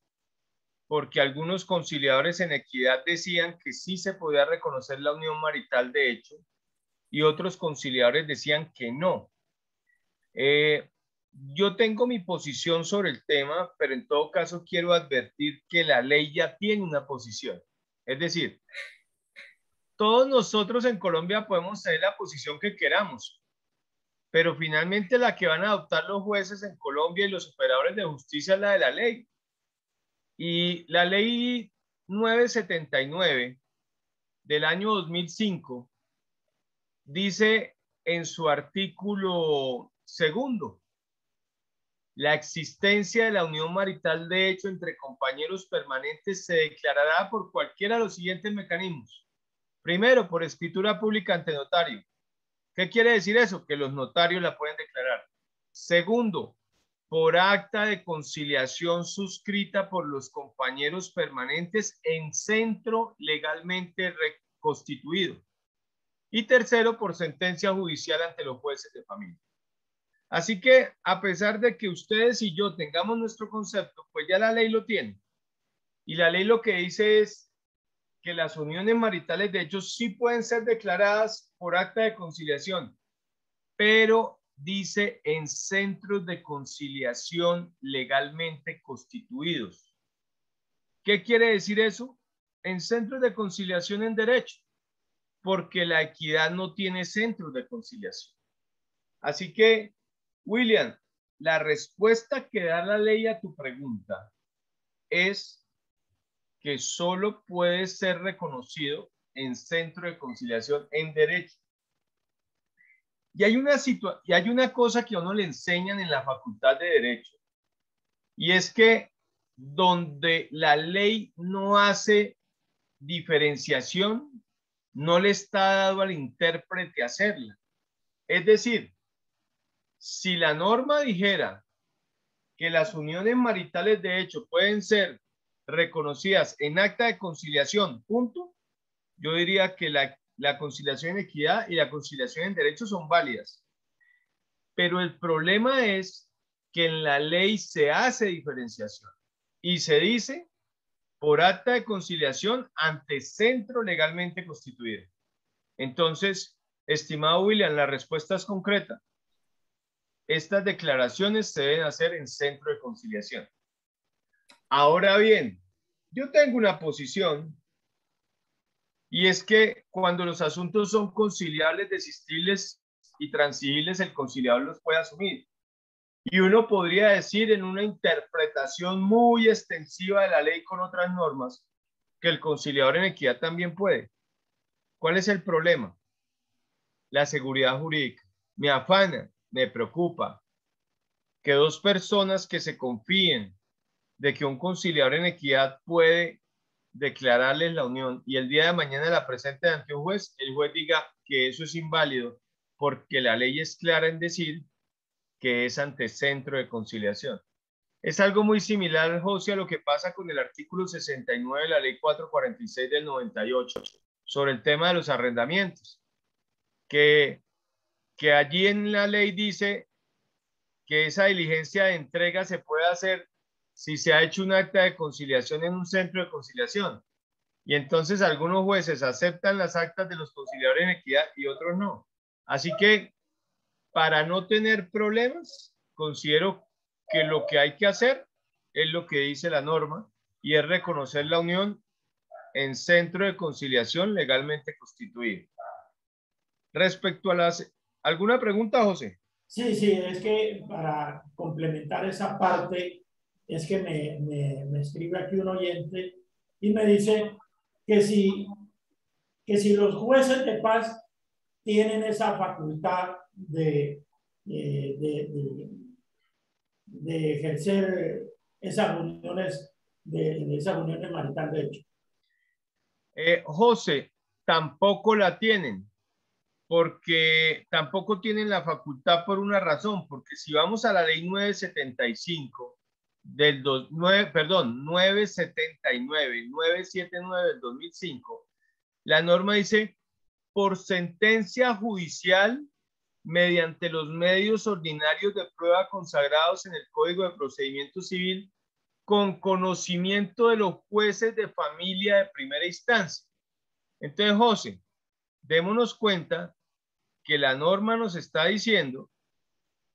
[SPEAKER 2] porque algunos conciliadores en equidad decían que sí se podía reconocer la unión marital de hecho y otros conciliadores decían que no. Yo tengo mi posición sobre el tema, pero en todo caso quiero advertir que la ley ya tiene una posición. Es decir, todos nosotros en Colombia podemos tener la posición que queramos, pero finalmente la que van a adoptar los jueces en Colombia y los operadores de justicia es la de la ley. Y la ley 979 del año 2005 dice en su artículo segundo, la existencia de la unión marital de hecho entre compañeros permanentes se declarará por cualquiera de los siguientes mecanismos. Primero, por escritura pública ante notario. ¿Qué quiere decir eso? Que los notarios la pueden declarar. Segundo, por acta de conciliación suscrita por los compañeros permanentes en centro legalmente reconstituido. Y tercero, por sentencia judicial ante los jueces de familia. Así que, a pesar de que ustedes y yo tengamos nuestro concepto, pues ya la ley lo tiene. Y la ley lo que dice es que las uniones maritales de hecho sí pueden ser declaradas por acta de conciliación, pero dice en centros de conciliación legalmente constituidos. ¿Qué quiere decir eso? En centros de conciliación en derecho, porque la equidad no tiene centros de conciliación. Así que, William, la respuesta que da la ley a tu pregunta es que solo puede ser reconocido en centro de conciliación en derecho. Y hay una cosa que a uno le enseñan en la Facultad de Derecho, y es que donde la ley no hace diferenciación, no le está dado al intérprete hacerla. Es decir, si la norma dijera que las uniones maritales de hecho pueden ser reconocidas en acta de conciliación, punto, yo diría que la conciliación en equidad y la conciliación en derecho son válidas. Pero el problema es que en la ley se hace diferenciación y se dice por acta de conciliación ante centro legalmente constituido. Entonces, estimado William, la respuesta es concreta. Estas declaraciones se deben hacer en centro de conciliación. Ahora bien, yo tengo una posición y es que cuando los asuntos son conciliables, desistibles y transigibles, el conciliador los puede asumir. Y uno podría decir en una interpretación muy extensiva de la ley con otras normas que el conciliador en equidad también puede. ¿Cuál es el problema? La seguridad jurídica. Me afana, me preocupa que dos personas que se confíen de que un conciliador en equidad puede declararles la unión y el día de mañana la presente ante un juez, el juez diga que eso es inválido porque la ley es clara en decir que es ante centro de conciliación. Es algo muy similar, José, a lo que pasa con el artículo 69 de la ley 446 del 98 sobre el tema de los arrendamientos, que allí en la ley dice que esa diligencia de entrega se puede hacer si se ha hecho un acta de conciliación en un centro de conciliación. Y entonces algunos jueces aceptan las actas de los conciliadores en equidad y otros no. Así que para no tener problemas, considero que lo que hay que hacer es lo que dice la norma y es reconocer la unión en centro de conciliación legalmente constituido. Respecto a las... ¿Alguna pregunta, José?
[SPEAKER 1] Sí, sí, es que para complementar esa parte, es que me escribe aquí un oyente y me dice que si los jueces de paz tienen esa facultad de ejercer esas uniones, de esas uniones maritales de hecho.
[SPEAKER 2] José, tampoco la tienen, porque tampoco tienen la facultad por una razón, porque si vamos a la ley 975 del 979 del 2005, la norma dice, por sentencia judicial, mediante los medios ordinarios de prueba consagrados en el Código de Procedimiento Civil, con conocimiento de los jueces de familia de primera instancia. Entonces, José, démonos cuenta que la norma nos está diciendo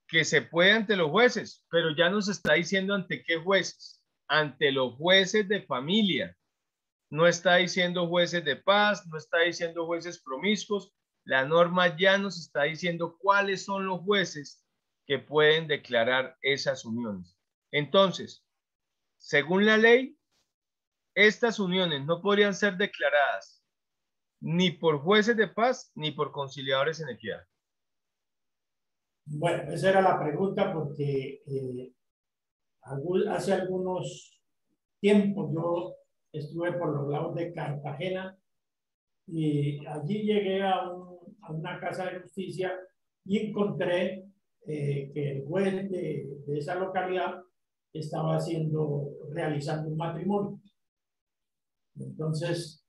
[SPEAKER 2] que se puede ante los jueces, pero ya nos está diciendo ante qué jueces, ante los jueces de familia. No está diciendo jueces de paz, no está diciendo jueces promiscuos. La norma ya nos está diciendo cuáles son los jueces que pueden declarar esas uniones. Entonces, según la ley, estas uniones no podrían ser declaradas ni por jueces de paz ni por conciliadores en equidad.
[SPEAKER 1] Bueno, esa era la pregunta porque hace algunos tiempos yo estuve por los lados de Cartagena y allí llegué a una casa de justicia y encontré que el juez de esa localidad estaba realizando un matrimonio. Entonces,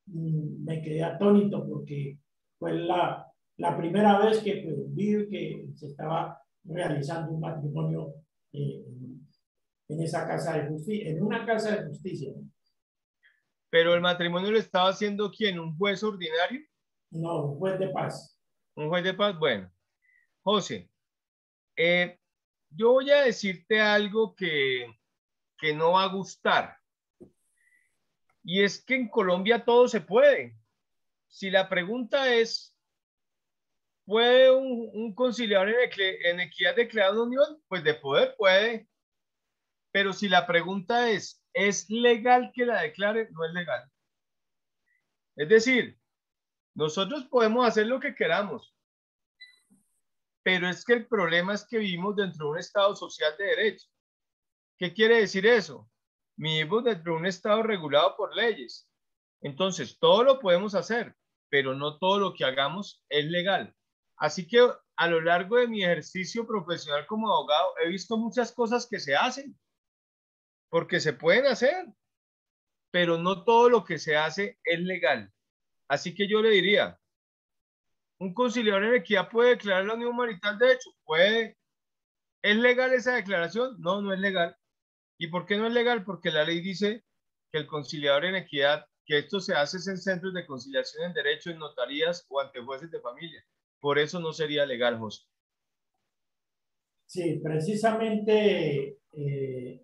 [SPEAKER 1] me quedé atónito porque fue la primera vez que vi que se estaba realizando un matrimonio en esa casa de justicia, en una casa de justicia.
[SPEAKER 2] Pero el matrimonio lo estaba haciendo ¿quién? ¿Un juez ordinario?
[SPEAKER 1] No, un juez de paz.
[SPEAKER 2] ¿Un juez de paz? Bueno, José, yo voy a decirte algo que no va a gustar. Y es que en Colombia todo se puede. Si la pregunta es, ¿puede un conciliador en equidad declarar una unión? Pues de poder puede. Pero si la pregunta ¿es legal que la declare? No es legal. Es decir, nosotros podemos hacer lo que queramos, pero es que el problema es que vivimos dentro de un Estado social de derecho. ¿Qué quiere decir eso? Vivimos dentro de un Estado regulado por leyes. Entonces, todo lo podemos hacer, pero no todo lo que hagamos es legal. Así que a lo largo de mi ejercicio profesional como abogado, he visto muchas cosas que se hacen, porque se pueden hacer, pero no todo lo que se hace es legal. Así que yo le diría, ¿un conciliador en equidad puede declarar la unión marital de hecho? Puede. ¿Es legal esa declaración? No, no es legal. ¿Y por qué no es legal? Porque la ley dice que el conciliador en equidad, que esto se hace en centros de conciliación en derecho, en notarías o ante jueces de familia. Por eso no sería legal, José.
[SPEAKER 1] Sí, precisamente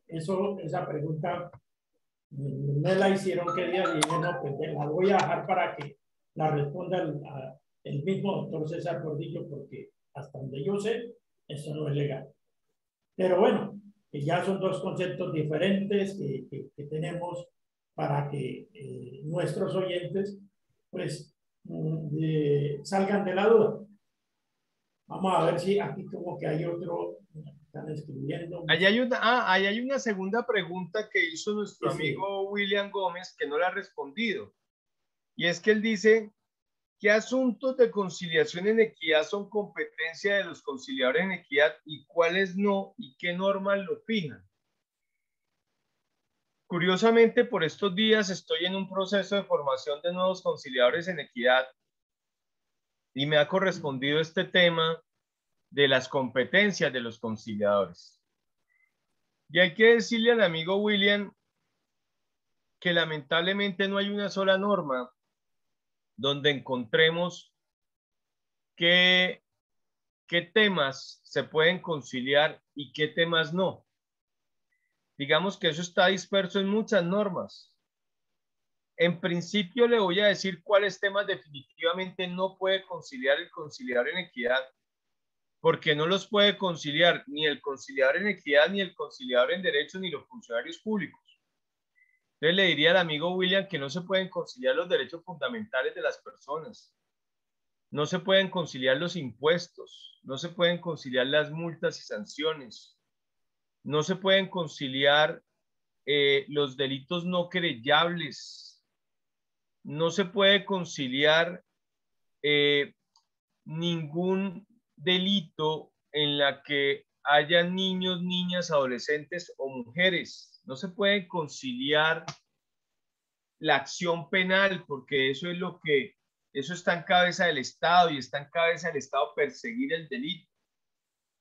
[SPEAKER 1] esa pregunta me la hicieron que día y dije, no, pues la voy a dejar para que la responda el mismo doctor César Gordillo, porque hasta donde yo sé, eso no es legal. Pero bueno, que ya son dos conceptos diferentes que tenemos para que nuestros oyentes pues salgan de la duda. Vamos a ver si aquí como que hay otro, están escribiendo.
[SPEAKER 2] Ahí hay una segunda pregunta que hizo nuestro amigo William Gómez que no le ha respondido. Y es que él dice, ¿qué asuntos de conciliación en equidad son competencia de los conciliadores en equidad y cuáles no? ¿Y qué normas lo fijan? Curiosamente, por estos días estoy en un proceso de formación de nuevos conciliadores en equidad y me ha correspondido este tema de las competencias de los conciliadores. Y hay que decirle al amigo William que lamentablemente no hay una sola norma donde encontremos qué temas se pueden conciliar y qué temas no. Digamos que eso está disperso en muchas normas. En principio le voy a decir cuáles temas definitivamente no puede conciliar el conciliador en equidad porque no los puede conciliar ni el conciliador en equidad, ni el conciliador en derechos, ni los funcionarios públicos. Entonces le diría al amigo William que no se pueden conciliar los derechos fundamentales de las personas, no se pueden conciliar los impuestos, no se pueden conciliar las multas y sanciones, no se pueden conciliar los delitos no querellables, no se puede conciliar ningún delito en la que haya niños, niñas, adolescentes o mujeres. No se puede conciliar la acción penal, porque eso es lo que, eso está en cabeza del Estado, y está en cabeza del Estado perseguir el delito.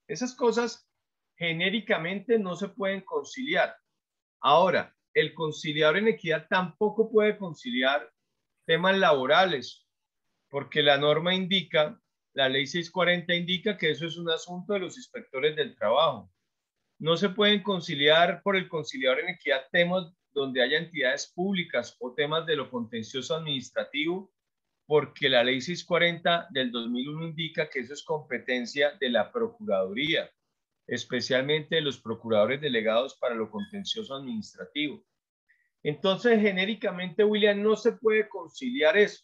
[SPEAKER 2] Esas cosas genéricamente no se pueden conciliar. Ahora, el conciliador en equidad tampoco puede conciliar temas laborales, porque la norma indica, la ley 640 indica que eso es un asunto de los inspectores del trabajo. No se pueden conciliar por el conciliador en equidad temas donde haya entidades públicas o temas de lo contencioso administrativo, porque la ley 640 del 2001 indica que eso es competencia de la Procuraduría, especialmente de los procuradores delegados para lo contencioso administrativo. Entonces, genéricamente, William, no se puede conciliar eso.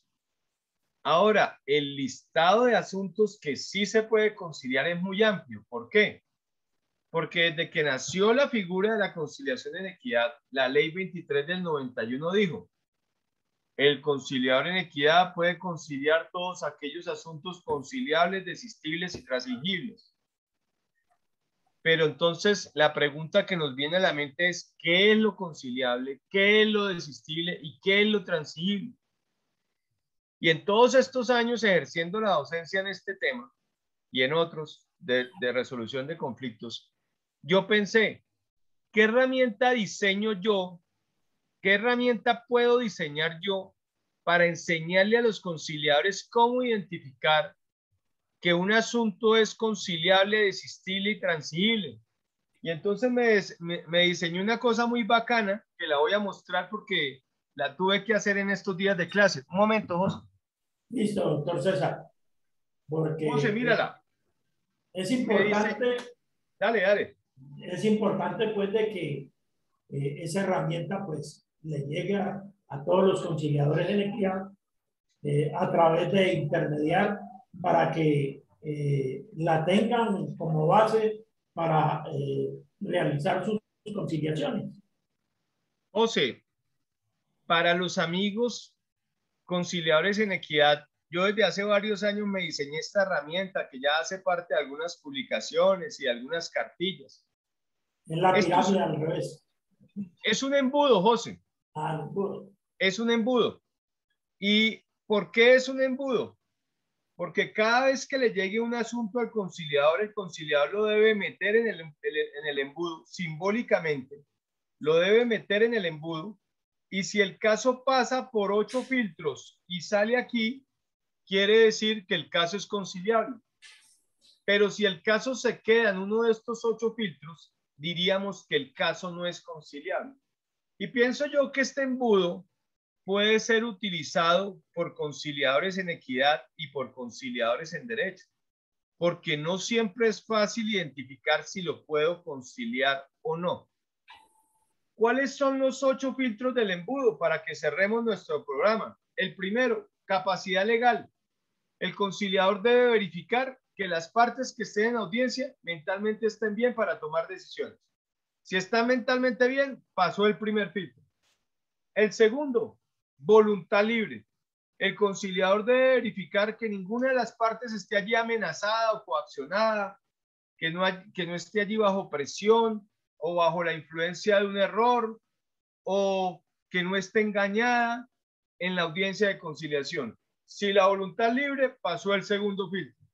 [SPEAKER 2] Ahora, el listado de asuntos que sí se puede conciliar es muy amplio. ¿Por qué? Porque desde que nació la figura de la conciliación en equidad, la ley 23 del 91 dijo: el conciliador en equidad puede conciliar todos aquellos asuntos conciliables, desistibles y transigibles. Pero entonces la pregunta que nos viene a la mente es: ¿qué es lo conciliable? ¿Qué es lo desistible? ¿Y qué es lo transigible? Y en todos estos años ejerciendo la docencia en este tema y en otros de resolución de conflictos, yo pensé, ¿qué herramienta diseño yo? ¿Qué herramienta puedo diseñar yo para enseñarle a los conciliadores cómo identificar que un asunto es conciliable, desistible y transigible? Y entonces me diseñé una cosa muy bacana que la voy a mostrar porque la tuve que hacer en estos días de clase. Un momento, José.
[SPEAKER 1] Listo, doctor César.
[SPEAKER 2] José,
[SPEAKER 1] Porque
[SPEAKER 2] mírala.
[SPEAKER 1] es
[SPEAKER 2] Me dice,
[SPEAKER 1] importante,
[SPEAKER 2] dale, dale.
[SPEAKER 1] es importante pues de que esa herramienta pues le llegue a todos los conciliadores de equidad a través de intermediar para que la tengan como base para realizar sus conciliaciones.
[SPEAKER 2] José, para los amigos conciliadores en equidad, yo desde hace varios años me diseñé esta herramienta que ya hace parte de algunas publicaciones y algunas cartillas.
[SPEAKER 1] En la
[SPEAKER 2] Esto
[SPEAKER 1] pirámide al revés.
[SPEAKER 2] es un embudo, José.
[SPEAKER 1] Al puro.
[SPEAKER 2] Es un embudo. ¿Y por qué es un embudo? Porque cada vez que le llegue un asunto al conciliador, el conciliador lo debe meter en el embudo simbólicamente. Lo debe meter en el embudo. Y si el caso pasa por 8 filtros y sale aquí, quiere decir que el caso es conciliable. Pero si el caso se queda en uno de estos 8 filtros, diríamos que el caso no es conciliable. Y pienso yo que este embudo puede ser utilizado por conciliadores en equidad y por conciliadores en derecho, porque no siempre es fácil identificar si lo puedo conciliar o no. ¿Cuáles son los 8 filtros del embudo para que cerremos nuestro programa? El primero, capacidad legal. El conciliador debe verificar que las partes que estén en audiencia mentalmente estén bien para tomar decisiones. Si están mentalmente bien, pasó el primer filtro. El segundo, voluntad libre. El conciliador debe verificar que ninguna de las partes esté allí amenazada o coaccionada, que no esté allí bajo presión o bajo la influencia de un error, o que no esté engañada en la audiencia de conciliación. Si la voluntad libre, pasó el segundo filtro.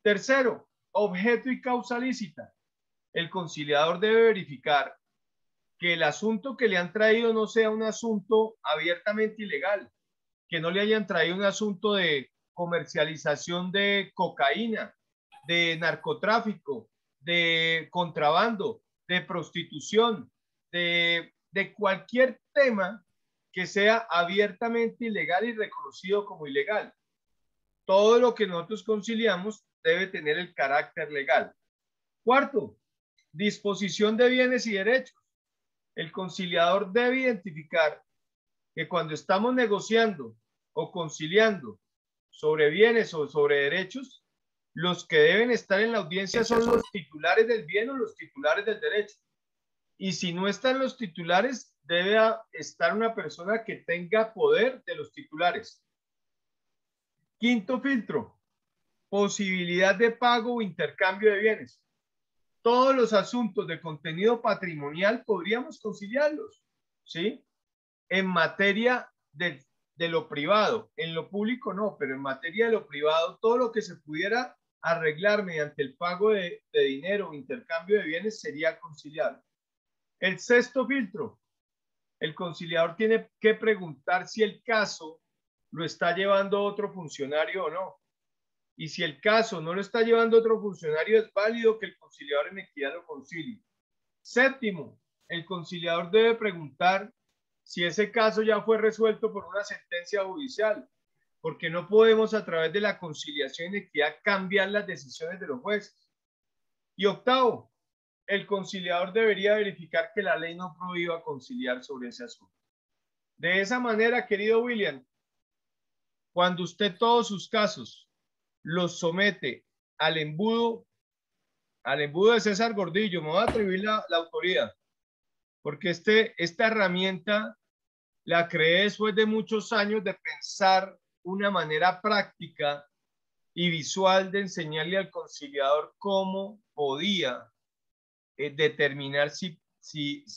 [SPEAKER 2] Tercero, objeto y causa lícita. El conciliador debe verificar que el asunto que le han traído no sea un asunto abiertamente ilegal, que no le hayan traído un asunto de comercialización de cocaína, de narcotráfico, de contrabando, de prostitución, de cualquier tema que sea abiertamente ilegal y reconocido como ilegal. todo lo que nosotros conciliamos debe tener el carácter legal. Cuarto, disposición de bienes y derechos. El conciliador debe identificar que cuando estamos negociando o conciliando sobre bienes o sobre derechos, los que deben estar en la audiencia son los titulares del bien o los titulares del derecho. Y si no están los titulares, debe estar una persona que tenga poder de los titulares. Quinto filtro, posibilidad de pago o intercambio de bienes. Todos los asuntos de contenido patrimonial podríamos conciliarlos, ¿sí? En materia de lo privado, en lo público no, pero en materia de lo privado, todo lo que se pudiera arreglar mediante el pago de dinero o intercambio de bienes sería conciliable. El sexto filtro, el conciliador tiene que preguntar si el caso lo está llevando otro funcionario o no. Y si el caso no lo está llevando otro funcionario, es válido que el conciliador en equidad lo concilie. Séptimo, el conciliador debe preguntar si ese caso ya fue resuelto por una sentencia judicial, porque no podemos a través de la conciliación en equidad cambiar las decisiones de los jueces. Y octavo, el conciliador debería verificar que la ley no prohíba conciliar sobre ese asunto. De esa manera, querido William, cuando usted todos sus casos los somete al embudo de César Gordillo, me voy a atribuir la autoría, porque esta herramienta la creé después de muchos años de pensar una manera práctica y visual de enseñarle al conciliador cómo podía determinar si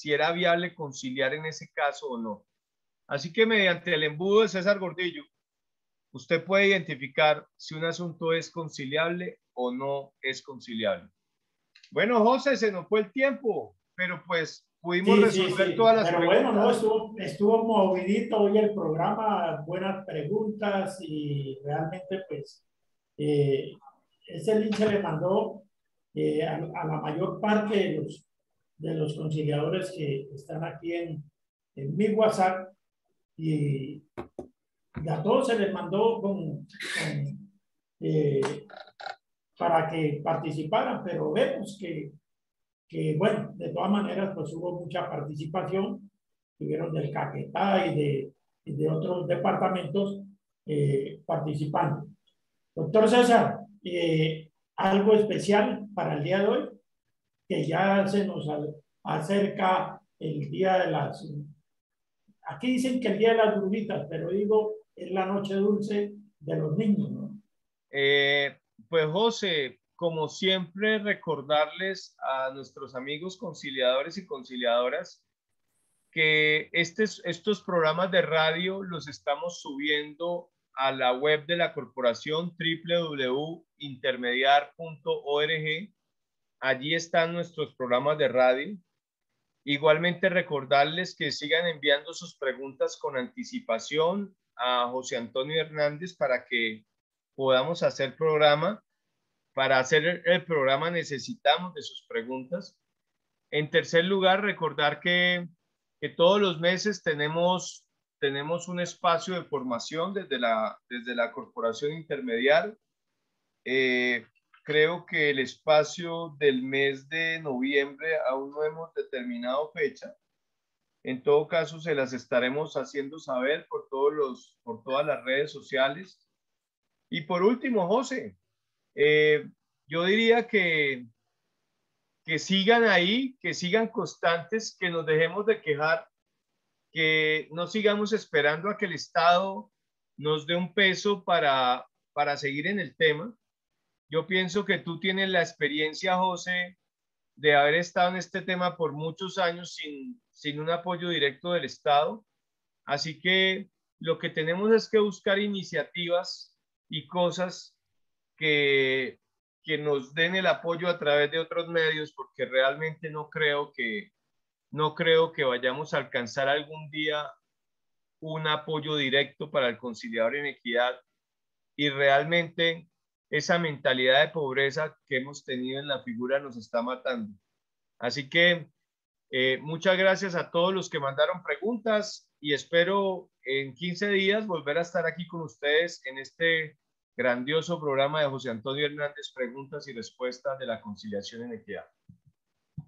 [SPEAKER 2] era viable conciliar en ese caso o no. Así que mediante el embudo de César Gordillo, usted puede identificar si un asunto es conciliable o no es conciliable. Bueno, José, se nos fue el tiempo, pero pues pudimos resolver todas las
[SPEAKER 1] pero
[SPEAKER 2] preguntas.
[SPEAKER 1] bueno, no, estuvo movidito hoy el programa, buenas preguntas y realmente pues ese link se le mandó a la mayor parte de los conciliadores que están aquí en mi WhatsApp y a todos se les mandó para que participaran, pero vemos que, bueno, de todas maneras, pues hubo mucha participación, tuvieron del Caquetá y de otros departamentos participando. Doctor César, algo especial para el día de hoy, que ya se nos acerca el día de las... Aquí dicen que el día de las brujitas, pero digo, es la noche dulce de los niños, ¿no?
[SPEAKER 2] Pues José, como siempre, recordarles a nuestros amigos conciliadores y conciliadoras que estos programas de radio los estamos subiendo a la web de la corporación www.intermediar.org. Allí están nuestros programas de radio. Igualmente recordarles que sigan enviando sus preguntas con anticipación a José Antonio Hernández para que podamos hacer programa. Para hacer el programa necesitamos de sus preguntas. En tercer lugar, recordar que todos los meses tenemos un espacio de formación desde la Corporación Intermediar. Creo que el espacio del mes de noviembre aún no hemos determinado fecha. En todo caso, se las estaremos haciendo saber por todas las redes sociales. Y por último, José, yo diría que sigan ahí, que sigan constantes, que nos dejemos de quejar, que no sigamos esperando a que el Estado nos dé un peso para seguir en el tema. Yo pienso que tú tienes la experiencia, José, de haber estado en este tema por muchos años sin un apoyo directo del Estado. Así que lo que tenemos es que buscar iniciativas y cosas que nos den el apoyo a través de otros medios, porque realmente no creo que vayamos a alcanzar algún día un apoyo directo para el conciliador en equidad, y realmente esa mentalidad de pobreza que hemos tenido en la figura nos está matando. Así que muchas gracias a todos los que mandaron preguntas y espero en 15 días volver a estar aquí con ustedes en este grandioso programa de José Antonio Hernández, preguntas y respuestas de la conciliación en equidad.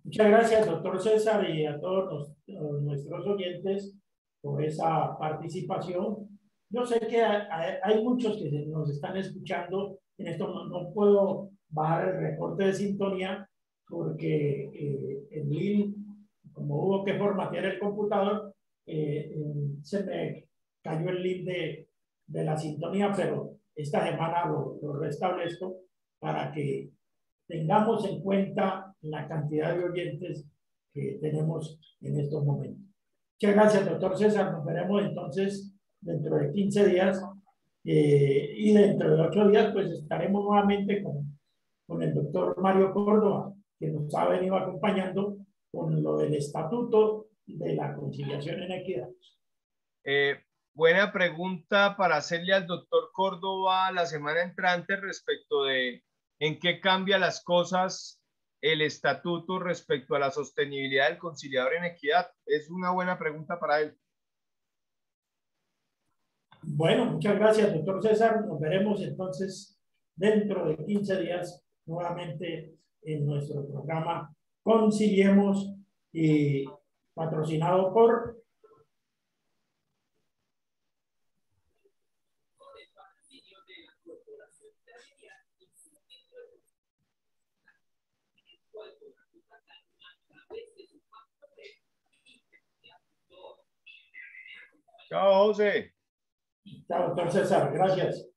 [SPEAKER 1] Muchas gracias, doctor César, y a todos nuestros oyentes por esa participación. Yo sé que hay muchos que nos están escuchando. En esto no puedo bajar el reporte de sintonía porque el link, como hubo que formatear el computador, se me cayó el link de la sintonía, pero esta semana lo restablezco para que tengamos en cuenta la cantidad de oyentes que tenemos en estos momentos. Muchas gracias, doctor César. Nos veremos entonces dentro de 15 días y dentro de 8 días pues estaremos nuevamente con el doctor Mario Córdoba, que nos ha venido acompañando con lo del estatuto de la conciliación en equidad.
[SPEAKER 2] Buena pregunta para hacerle al doctor Córdoba la semana entrante respecto de en qué cambia las cosas el estatuto respecto a la sostenibilidad del conciliador en equidad. Es una buena pregunta para él.
[SPEAKER 1] Bueno, muchas gracias, doctor César. Nos veremos entonces dentro de 15 días nuevamente en nuestro programa Conciliemos, y patrocinado por
[SPEAKER 2] Chao, José.
[SPEAKER 1] Chao, doctor César. Gracias.